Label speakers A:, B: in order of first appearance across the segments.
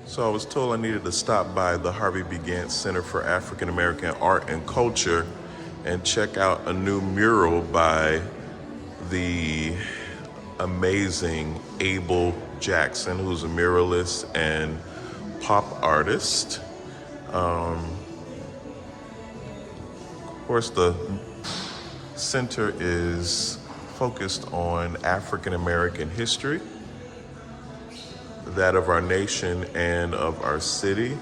A: So I was told I needed to stop by the Harvey B. Gantt Center for African American Art and Culture and check out a new mural by the amazing Abel Jackson, who's a muralist and pop artist. Of course, the center is focused on African American history, that of our nation and of our city.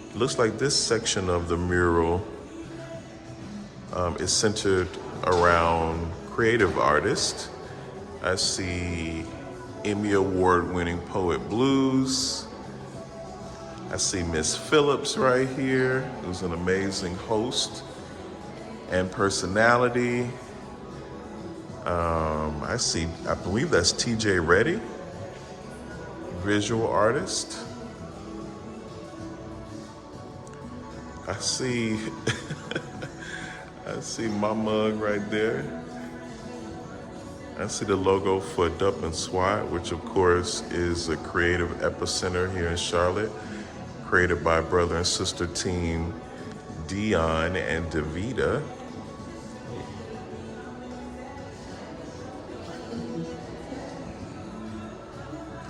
A: It looks like this section of the mural is centered around creative artists. I see Emmy Award-winning poet blues. I see Miss Phillips right here, who's an amazing host and personality. I believe that's TJ Reddy, visual artist. I see my mug right there. I see the logo for Dup and SWAT, which of course is a creative epicenter here in Charlotte, created by brother and sister team Dion and Davida.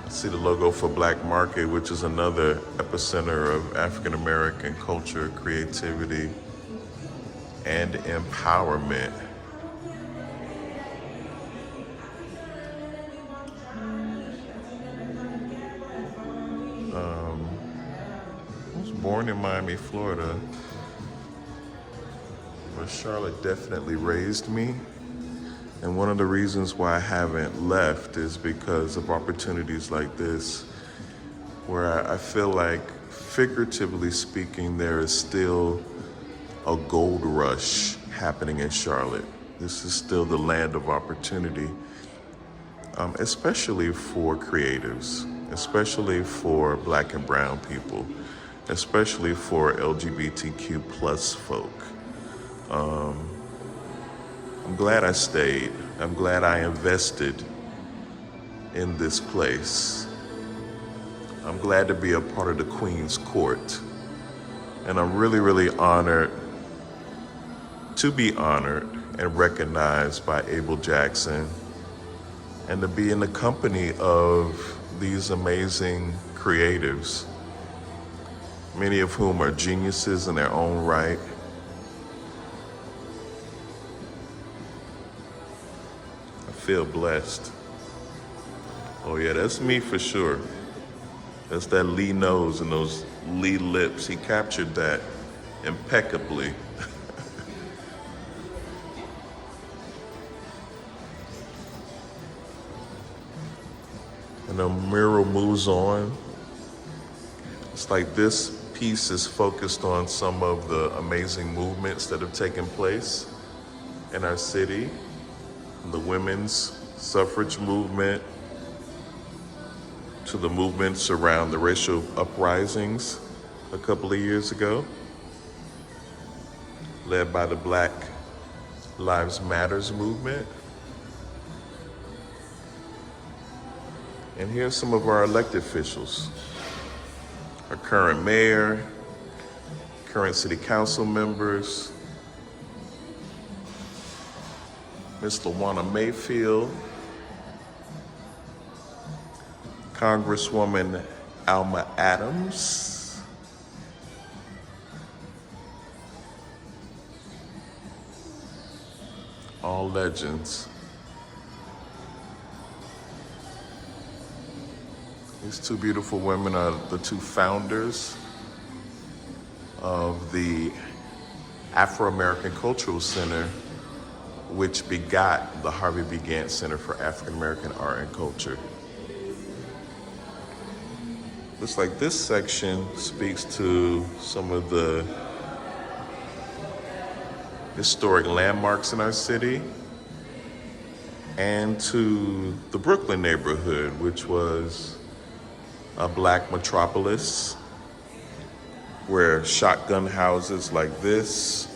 A: I see the logo for Black Market, which is another epicenter of African American culture, creativity, and empowerment. I was born in Miami, Florida, but Charlotte definitely raised me. And one of the reasons why I haven't left is because of opportunities like this, where I feel like, figuratively speaking, there is still a gold rush happening in Charlotte. This is still the land of opportunity, especially for creatives, especially for Black and brown people, especially for LGBTQ plus folk. I'm glad I stayed. I'm glad I invested in this place. I'm glad to be a part of the Queen's Court. And I'm really, really honored to be honored and recognized by Abel Jackson and to be in the company of these amazing creatives, many of whom are geniuses in their own right. I feel blessed. Oh yeah, that's me for sure. That's that Lee nose and those Lee lips. He captured that impeccably. And the mural moves on. It's like this piece is focused on some of the amazing movements that have taken place in our city. The women's suffrage movement, to the movements around the racial uprisings a couple of years ago, led by the Black Lives Matters movement. And here's some of our elected officials. Our current mayor, current city council members, Ms. LaWanna Mayfield, Congresswoman Alma Adams, all legends. These two beautiful women are the two founders of the Afro-American Cultural Center, which begot the Harvey B. Gantt Center for African American Art and Culture. Looks like this section speaks to some of the historic landmarks in our city and to the Brooklyn neighborhood, which was a Black metropolis where shotgun houses like this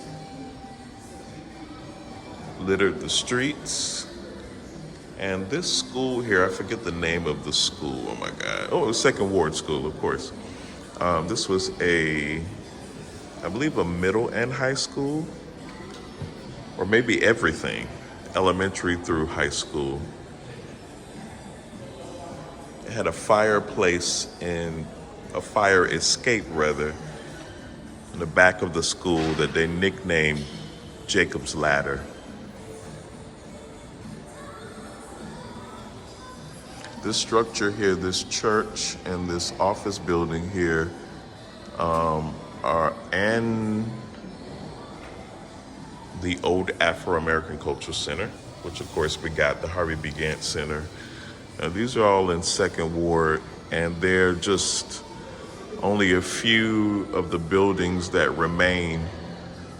A: littered the streets. And this school here, I forget the name of the school, oh my God. Oh, it was Second Ward School, of course. This was I believe a middle and high school, or maybe everything, elementary through high school. It had a fireplace a fire escape rather, in the back of the school that they nicknamed Jacob's Ladder. This structure here, this church and this office building here, and the old Afro-American Cultural Center, which of course begot the Harvey B. Gantt Center. These are all in Second Ward, and they're just only a few of the buildings that remain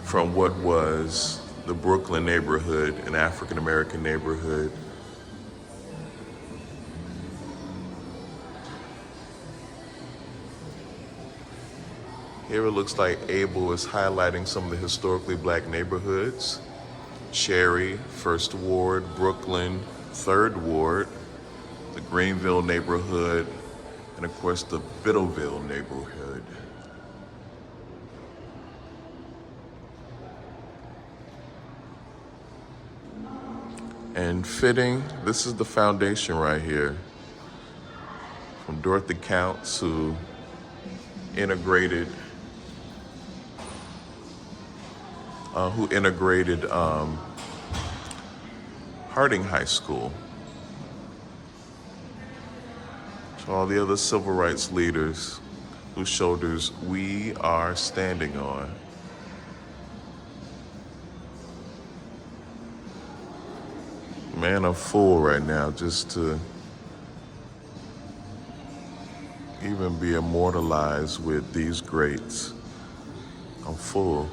A: from what was the Brooklyn neighborhood, an African-American neighborhood. Here it looks like Abel is highlighting some of the historically black neighborhoods. Cherry, First Ward, Brooklyn, Third Ward, the Greenville neighborhood, and of course the Biddleville neighborhood. And fitting, this is the foundation right here from Dorothy Counts, who integrated Harding High School. To all the other civil rights leaders whose shoulders we are standing on. Man, I'm full right now just to even be immortalized with these greats. I'm full.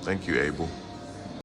A: Thank you, Abel.